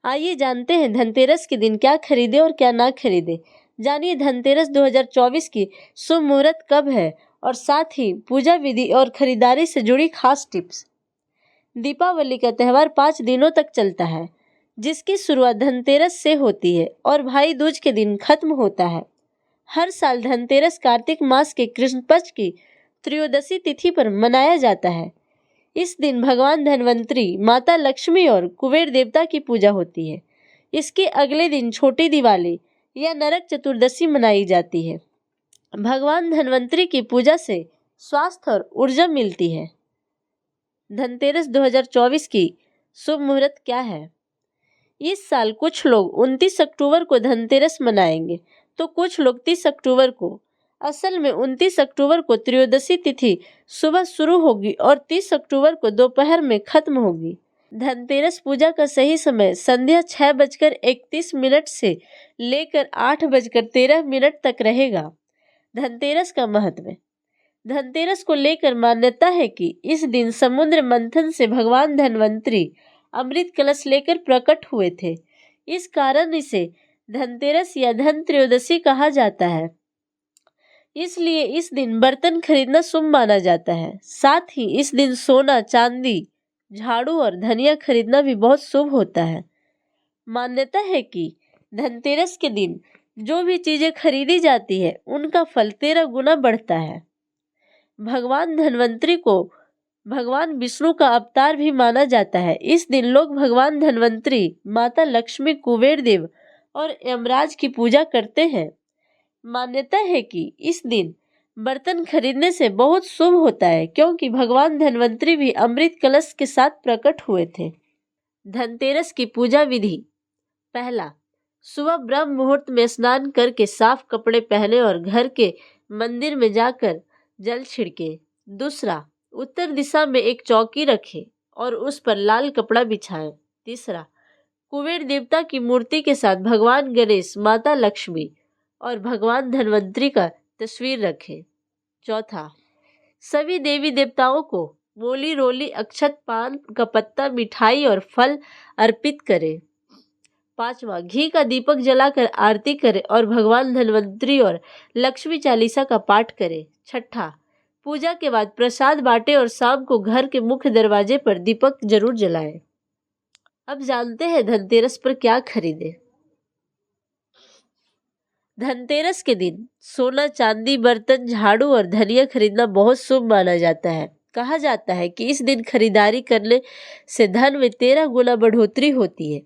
आइए जानते हैं धनतेरस के दिन क्या खरीदे और क्या ना खरीदे। जानिए धनतेरस 2024 की शुभ मुहूर्त कब है और साथ ही पूजा विधि और खरीदारी से जुड़ी खास टिप्स। दीपावली का त्यौहार 5 दिनों तक चलता है, जिसकी शुरुआत धनतेरस से होती है और भाई दूज के दिन खत्म होता है। हर साल धनतेरस कार्तिक मास के कृष्ण पक्ष की त्रयोदशी तिथि पर मनाया जाता है। इस दिन भगवान धन्वंतरी, माता लक्ष्मी और कुबेर देवता की पूजा होती है। इसके अगले दिन छोटी दिवाली या नरक चतुर्दशी मनाई जाती है। भगवान धन्वंतरी की पूजा से स्वास्थ्य और ऊर्जा मिलती है। धनतेरस 2024 की शुभ मुहूर्त क्या है? इस साल कुछ लोग 29 अक्टूबर को धनतेरस मनाएंगे तो कुछ लोग 30 अक्टूबर को। असल में 29 अक्टूबर को त्रयोदशी तिथि सुबह शुरू होगी और 30 अक्टूबर को दोपहर में खत्म होगी। धनतेरस पूजा का सही समय संध्या 6:31 से लेकर 8:13 तक रहेगा। धनतेरस का महत्व। धनतेरस को लेकर मान्यता है कि इस दिन समुद्र मंथन से भगवान धन्वंतरी अमृत कलश लेकर प्रकट हुए थे। इस कारण इसे धनतेरस या धन त्रयोदशी कहा जाता है। इसलिए इस दिन बर्तन खरीदना शुभ माना जाता है। साथ ही इस दिन सोना, चांदी, झाड़ू और धनिया खरीदना भी बहुत शुभ होता है। मान्यता है कि धनतेरस के दिन जो भी चीजें खरीदी जाती है उनका फल 13 गुना बढ़ता है। भगवान धन्वंतरी को भगवान विष्णु का अवतार भी माना जाता है। इस दिन लोग भगवान धन्वंतरी, माता लक्ष्मी, कुबेर देव और यमराज की पूजा करते हैं। मान्यता है कि इस दिन बर्तन खरीदने से बहुत शुभ होता है, क्योंकि भगवान धन्वंतरी भी अमृत कलश के साथ प्रकट हुए थे। धनतेरस की पूजा विधि। पहला, सुबह ब्रह्म मुहूर्त में स्नान करके साफ कपड़े पहने और घर के मंदिर में जाकर जल छिड़के। दूसरा, उत्तर दिशा में एक चौकी रखें और उस पर लाल कपड़ा बिछाएं। तीसरा, कुबेर देवता की मूर्ति के साथ भगवान गणेश, माता लक्ष्मी और भगवान धन्वंतरी का तस्वीर रखें। चौथा, सभी देवी देवताओं को मोली रोली, अक्षत, पान का पत्ता, मिठाई और फल अर्पित करें। पांचवा, घी का दीपक जलाकर आरती करें और भगवान धन्वंतरी और लक्ष्मी चालीसा का पाठ करें। छठा, पूजा के बाद प्रसाद बांटे और शाम को घर के मुख्य दरवाजे पर दीपक जरूर जलाएं। अब जानते हैं धनतेरस पर क्या खरीदें। धनतेरस के दिन सोना, चांदी, बर्तन, झाड़ू और धनिया खरीदना बहुत शुभ माना जाता है। कहा जाता है कि इस दिन खरीदारी करने से धन में 13 गुना बढ़ोतरी होती है।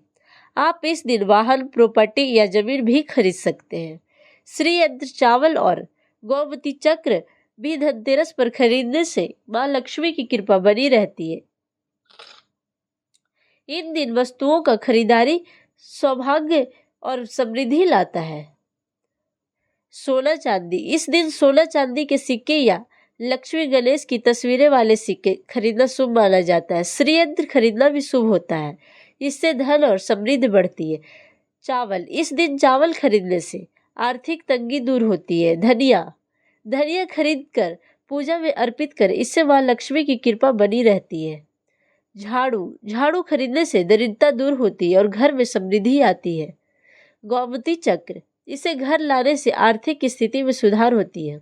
आप इस दिन वाहन, प्रॉपर्टी या जमीन भी खरीद सकते हैं। श्री यंत्र, चावल और गोमती चक्र भी धनतेरस पर खरीदने से मां लक्ष्मी की कृपा बनी रहती है। इन दिन वस्तुओं का खरीदारी सौभाग्य और समृद्धि लाता है। सोना, चांदी। इस दिन सोना, चांदी के सिक्के या लक्ष्मी गणेश की तस्वीरें वाले सिक्के खरीदना शुभ माना जाता है। श्री यंत्र खरीदना भी शुभ होता है, इससे धन और समृद्धि बढ़ती है। चावल। इस दिन चावल खरीदने से आर्थिक तंगी दूर होती है। धनिया खरीद कर पूजा में अर्पित करें, इससे मां लक्ष्मी की कृपा बनी रहती है। झाड़ू खरीदने से दरिद्रता दूर होती है और घर में समृद्धि आती है। गोमती चक्र, इसे घर लाने से आर्थिक स्थिति में सुधार होती है।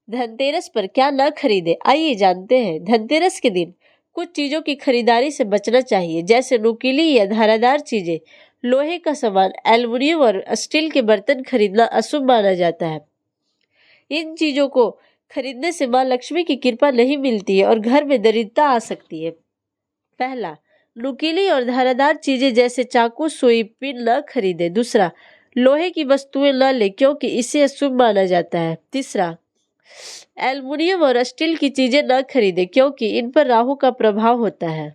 धनतेरस पर क्या न खरीदे, आइए जानते हैं। धनतेरस के दिन कुछ चीजों की खरीदारी से बचना चाहिए, जैसे नुकीली या धारादार चीजें, लोहे का सामान, एल्युमिनियम और स्टील के बर्तन खरीदना अशुभ माना जाता है। इन चीजों को खरीदने से मां लक्ष्मी की कृपा नहीं मिलती है और घर में दरिद्रता आ सकती है। पहला, नुकीली और धारादार चीजें जैसे चाकू, सुई, पिन न खरीदे। दूसरा, लोहे की वस्तुएं न ले, क्योंकि इसे अशुभ माना जाता है। तीसरा, एल्युमिनियम और स्टील की चीजें न खरीदे, क्योंकि इन पर राहु का प्रभाव होता है।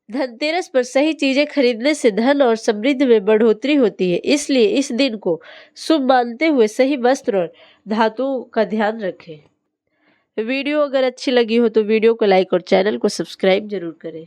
धनतेरस पर सही चीजें खरीदने से धन और समृद्धि में बढ़ोतरी होती है, इसलिए इस दिन को शुभ मानते हुए सही वस्त्र और धातुओं का ध्यान रखें। वीडियो अगर अच्छी लगी हो तो वीडियो को लाइक और चैनल को सब्सक्राइब जरूर करें।